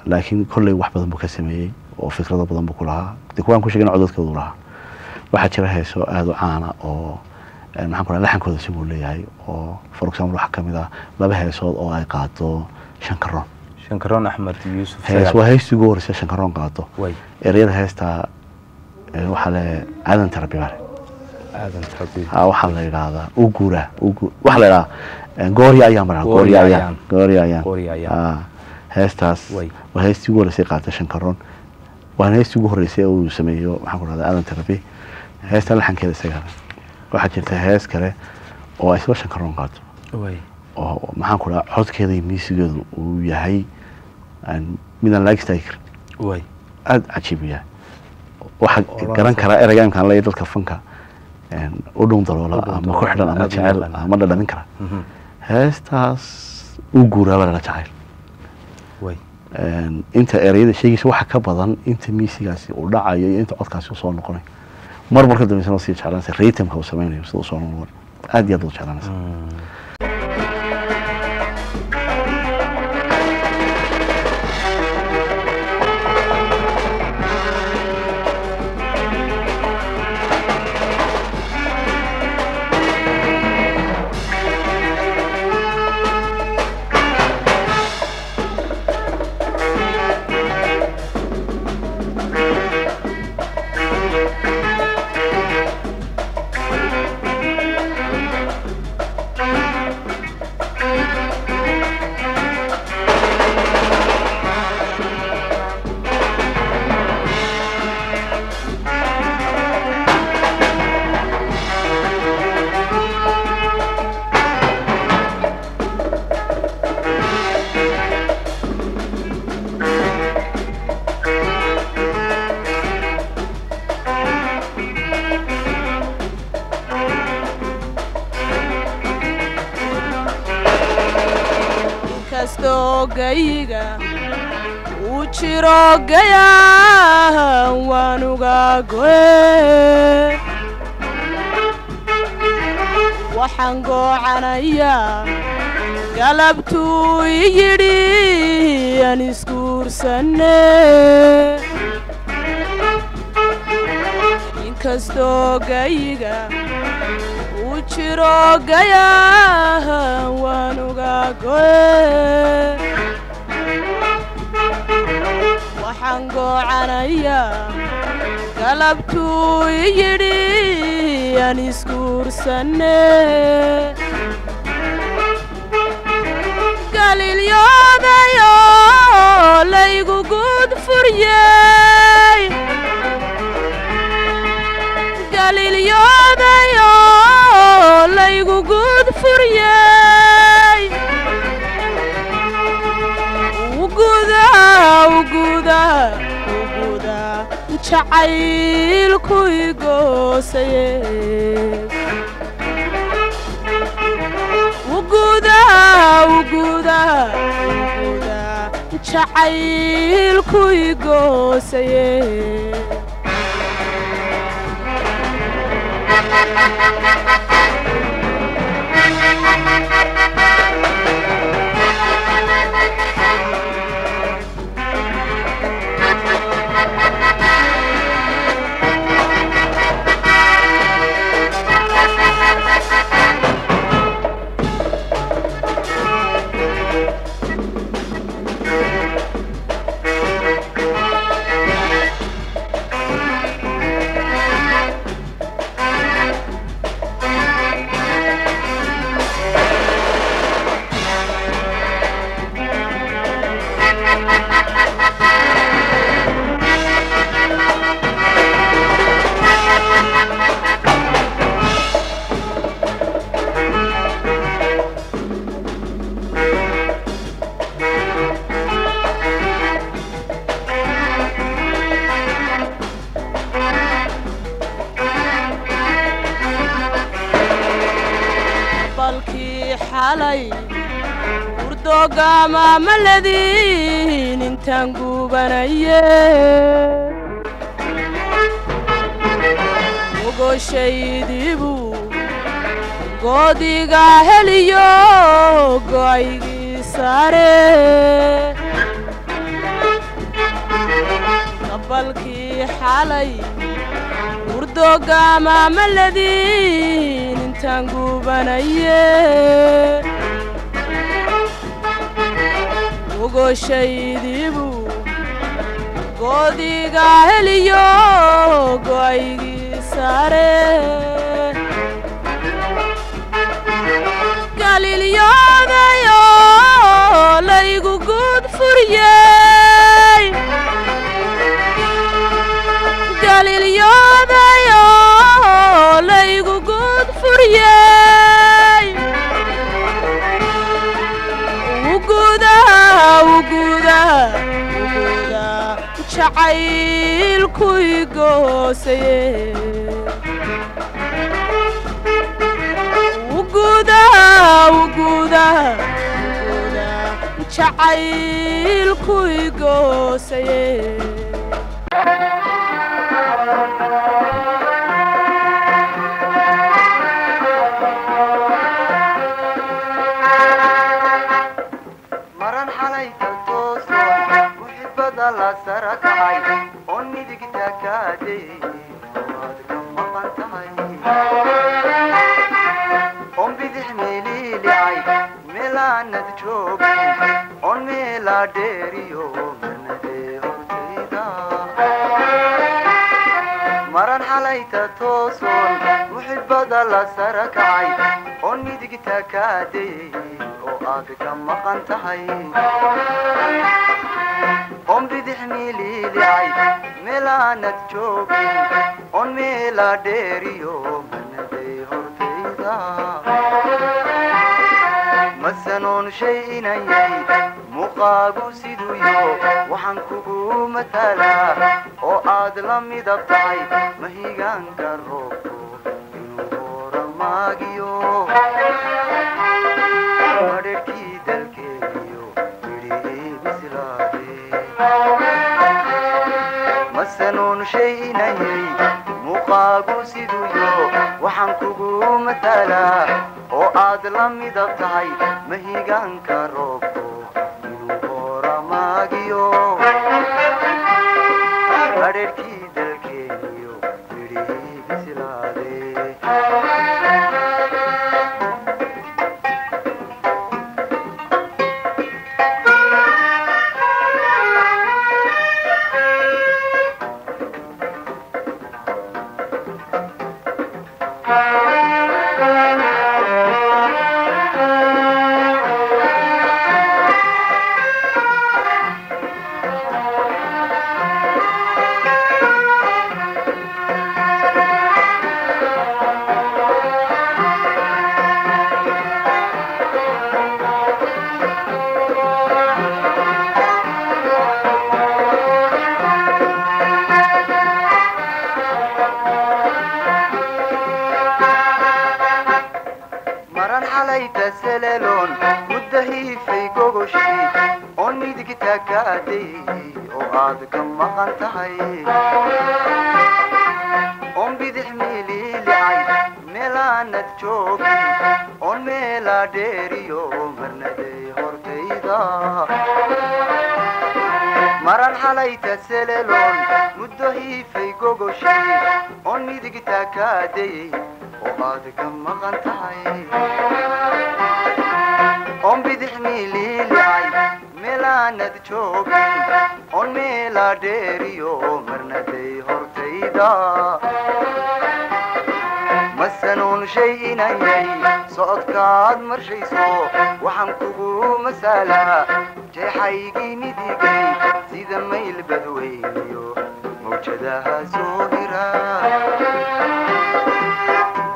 laakiin kolley wax badan buu ka sameeyey oo fikrado badan buu ku lahaa dee kuwaan ku sheegin codadkoodu lahaa waxaa jira heeso aada u caana oo maxaan ku dhaha laxankooda isaguu leeyahay oo for example waxaa kamid ah laba heesood oo ay qaado shankaroon axmed yuusuf hees waa heestii ugu horreysay shankaroon qaato ereyada heestaa waxaa le aadan tarabi bare waxaa la yidhaahdaa u guuraa waxaa la yidhahdaa goorya ayaan bara goorya ayaan heestaas waa heestii ugu horreysay qaata shankaroon waana heestii ugu horreysay uu sameeyo maxaan ku dhahdaa aadan tarabi heestaa laxankeeda isaga waxaa jirta hees kale oo isla shankaroon qaato oo maxaan ku dhaha codkeeda iyo miisigeedu uu yahay midaan laga istaagi karin aada cajiib u yahay waxaa garan karaa ereyga imkaan leeyahay dadka fanka u dhown daloola ama ku xidhan ama jecel ama dhadhamin kara heestaas u guuraaba lala jacayl inta ereyada sheegaysa waxa ka badan inta miisigaasi uu dhacayo iyo inta codkaasi usoo noqonay marka dambeysana sii jeclaanaysa rhythmka uu sameynayo sida usoo noqon aad iyo aad u jeclaanaysa gayga uu jiro gaya waanuga goe waxaan goocanayaa galabtuu yidhi aan isguursanne inkastoo gayga uu jiro gaya waanuga goe waxaan goocanayaa galabtuu yidhi aan isguursanne galilyodayo laygu gud furyey galilyodayo laygu gud furyey uguda jacaylku igoosaye uguda jacaylku igoosaye hurdoogaama maladiin intaan guubanaye ogooshaydiibu goodiga heliyo go'aygii saare qabalkii xalay hurdoogaama maladiin intaan guubanaye ogooshaydiibu goodiga heliyo go'aygii saare galilyodayo laygu guud furiyey galilyodayo laygu guud furiyey uguda jacaylku igoosaye uguda jacaylku igoosaye maran xalay kaltooso muxibada la sarakacay oo midigta kaadey waad ka maqan tahay on bidix meelilicay meelaanad joogin on meelaa dheeriyo manadee hortayda maran xalayta toosoon muxibada la sarakacay on midigta kaadey aad ka maqan tahay on bidix meelilicay meelaanad joogin on meelaa dheeriyo manadee hortayda masanoon shay inayay muuqaagu siduuyo waxaan kugu matalaa oo aad la midab tahay mahigaanka roobku inuu horamaagiyo madherkii dalkeeniyo midhihii bislaadee masanoon shay inayay muuqaagu siduuyo waxaan kugu matalaa oo aad la midab tahay mahigaanka roobku inuu horamaagiyo madherkii dalkeeniyo midhihii bislaadee سلالون مدهي في قوشي أني دقتا كادي وعاد كم مغنتهي أم بدحميلي لعي ميلانا تشوقي أن ميلا ديريو مرندي هورتيدا مران حاليت سلالون مدهي في قوشي أني دقتا كادي وعاد كم مغنتهي أم بدحميلي لعي ميلاند جوغي أن ميلا ديريو مرندي هورتيدا مسنون شيء نيي صوت كاد مرشيسو وحن كوغو مسالا جاي حيقي نديقي سيدا ميل بدوينيو موجدها سوغرا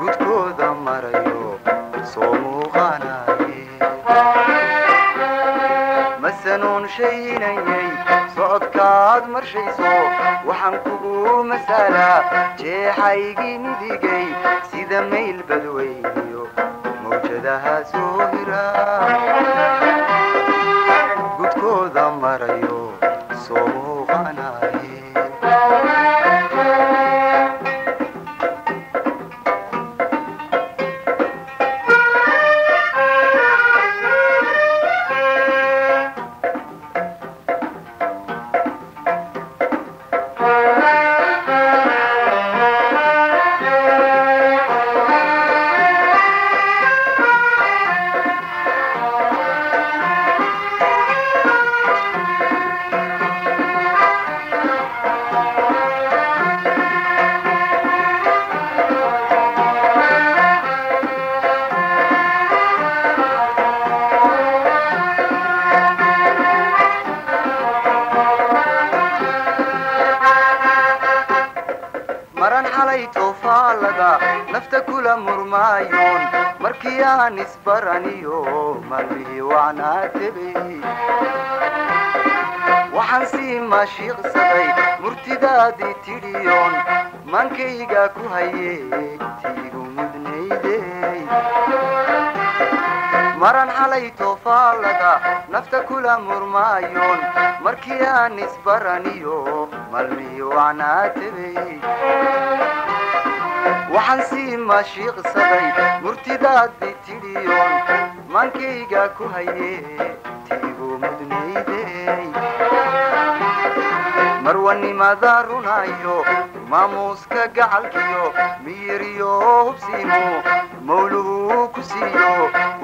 قد كودا مريو صومو غاناي مسنون شيء نيي صوت كاد مرشيسو وحن كوغو مسالا جاي حيقي نديقي سيدا ميل بدوينيو موجدها سوغرا toofaalada nafta kula murmaayoon markii aan isbaraniyo maalmihii wacnaa tebay waxaan sii maashiiqsaday murtidaadii tidhiyoon maankayga ku hayey tiigu mudnaydey maran xalay toofaalada nafta kula murmaayoon markii aan isbaraniyo maalmihii wacnaa tebay waxaan sii maashiiqsaday murtidaadii tidhiyoon maankayga ku hayey tiigu mudnaydey marwanimada runayo maamuuska gacalkiyo miyiriyo hubsiimo mawluhu ku siiyo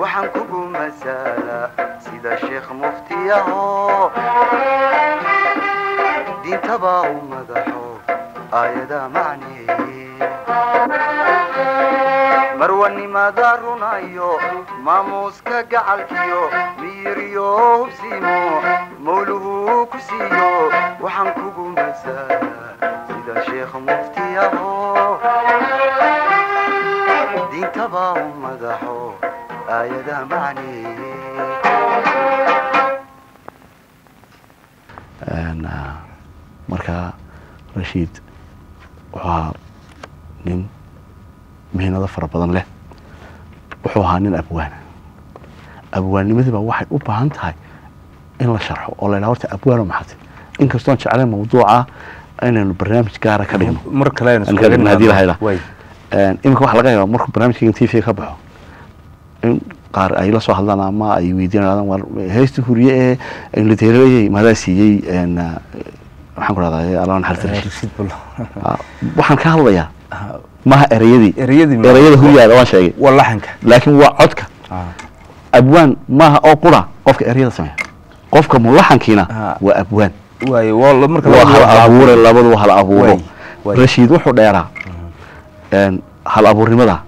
waxaan kugu masaala sida sheekh muftiyaho diintaba u madaxo aayada macneeye marwanimada runayo maamuuska gacalkiyo miyiriyo hubsiimo mawluhu ku siiyo waxaan kugu masaala sida sheekh muftiyaho diintaba u madaxo aayada macneeye markaa rashiid wuxuu ahaa nin mihnado fara badan leh wuxuu ahaa nin abwaana abwaannimadiiba waxay u baahan tahay in la sharxo oo la yidhaha horta abwaano maxate inkastoon jeclayn mawduuca inaynu barnaamij gaara ka dhigno mar kale hadii la hayla iminka waxa laga yaabaa markuu barnaamijkaygan t v ka baxo in qaar ay la soo hadlaan ama ay weydiinayaan war heesta huriye ee aynu teelayay maadaa siiyey waxaan ku rahdaa allaan xartir waxaan ka hadlayaa maha erayada huriyaada waan sheegay waa laxanka laakiin waa codka abwaan maaha oo qura qofka erayada sameeya qofka mulaxankiina waa abwaan waayo marka waa hal abuure labadu hal abuuro rashiid wuxuu dheeraa hal abuurnimada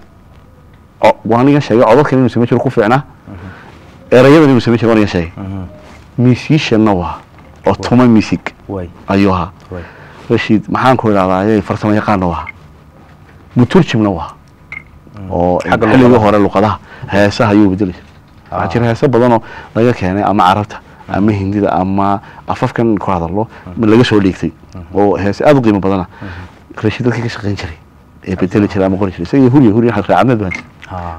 waaniga sheegay codadkan inuu samayn jiro ku fiicnaa erayadan inuu samayn jiro waaniga sheegay musicianna waa oo tuma music ayuu ahaa rashiid maxaan ku idhahdaa farsamo yaqaanna waa muturjimna waa oo xilligii hore luqadaha heesaha ayuu bedeli jiray waxaa jira heeso badanoo laga keenay ama carabta ama hindida ama afafkan ku hadallo laga soo dhiigtay oo heese aad u qiimo badana rashiid dadkii ka shaqayn jiray ee bedeli jiray ama qori jiray isaga huriya raacadneed baan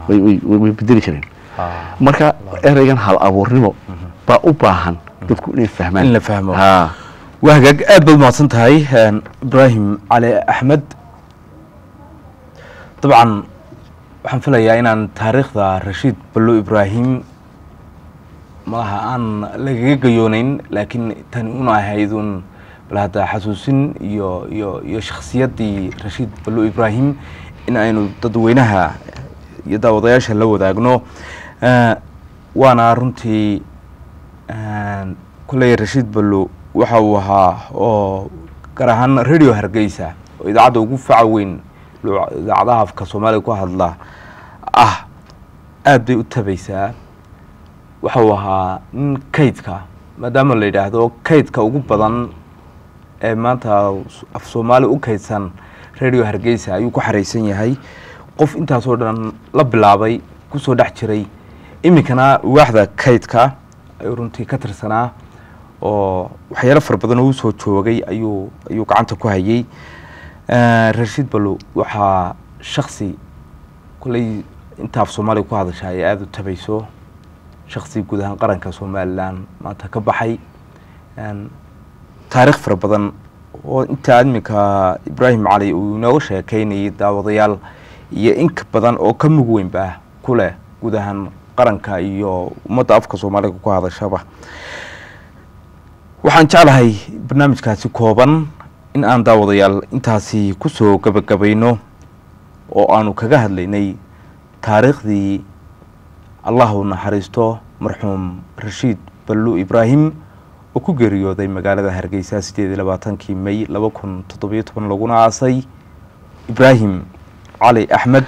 way bedeli jireen marka ereygan hal abuurnimo baa u baahan dadku inay fahmaan in la fahmo waa hagaag aad baad mahadsan tahay ibraahim cali axmed dabcan waxaan filayaa inaan taariikhda rashiid ballo ibraahim malaha aan lagaga gayoonayn laakiin tani una ahayd un bal hadda xasuusin iyo shakhsiyaddii rashiid ballo ibraahim in aynu dadweynaha iyo daawadayaasha la wadaagno waana runtii kulley rashiid ballo waxa uu ahaa oo gaar ahaan radio hargeysa oo idaacadda ugu faca weyn idaacadaha afka soomaaliga ku hadla aad bay u tabaysaa waxa uu ahaa nin kaydka maadaama la yidhaahdo kaydka ugu badan ee maanta af soomaali u kaydsan radio hargeysa ayuu ku xaraysan yahay qof intaasoo dhan la bilaabay kusoo dhex jiray iminkana waaxda kaydka ayuu runtii ka tirsanaa oo waxyaalo fara badan oo usoo joogay ayuu gacanta ku hayay rashiid ballo waxaa shaksi kulley inta af soomaaliga ku hadasha ay aada u tabayso shaksi guud ahaan qaranka somalilan maanta ka baxay taariikh fara badan oo intaa iminka ibraahim cali uu inooga sheekeynayay daawadayaal iyo inka badan oo ka mug weynba ku leh guud ahaan qaranka iyo ummadda afka soomaaliga ku hadashaba waxaan jeclahay barnaamijkaasi kooban in aan daawadayaal intaasi kusoo gabagabayno oo aanu kaga hadlaynay taariikhdii allah u naxariisto marxuum rashiid ballo ibraahim oo ku geeriyooday magaalada hargeysa 28 May 2017 laguna aasay ibraahim cali axmed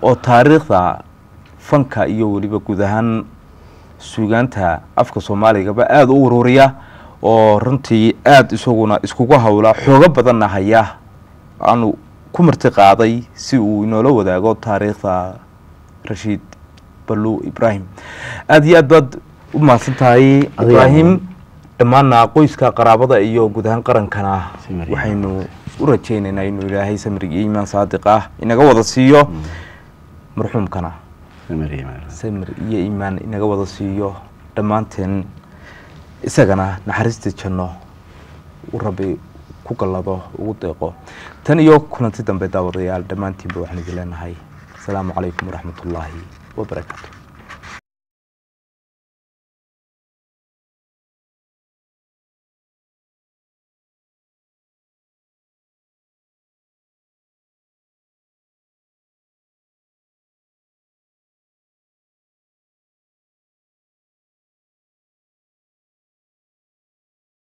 oo taariikhda fanka iyo waliba guud ahaan suugaanta afka Soomaaliga aad u ururiya oo runtii aad isaguna iskugu hawla xooga badan haya aanu ku marti qaaday si uu inoola wadaago taariikhda Rashiid Ballu Ibrahim. aad iyo aad baad u mahadsan tahay Ibrahim. dhammaan qoyska qaraabada iyo guud ahaan qarankana waxaynu u rajaynaynaa inuu Ilaahay samir iyo iimaan saadiq ah inaga wada siiyo marxuumkana samir iyo iimaan inaga wada siiyo dhammaanteen isagana naxariista janno u rabbi ku galado ugu deeqo tan iyo kulanti dambe daawadayaal dhammaantiinba waxaan idin leenahay asalaamu calaykum waraxmatullaahi wabarakaatuh.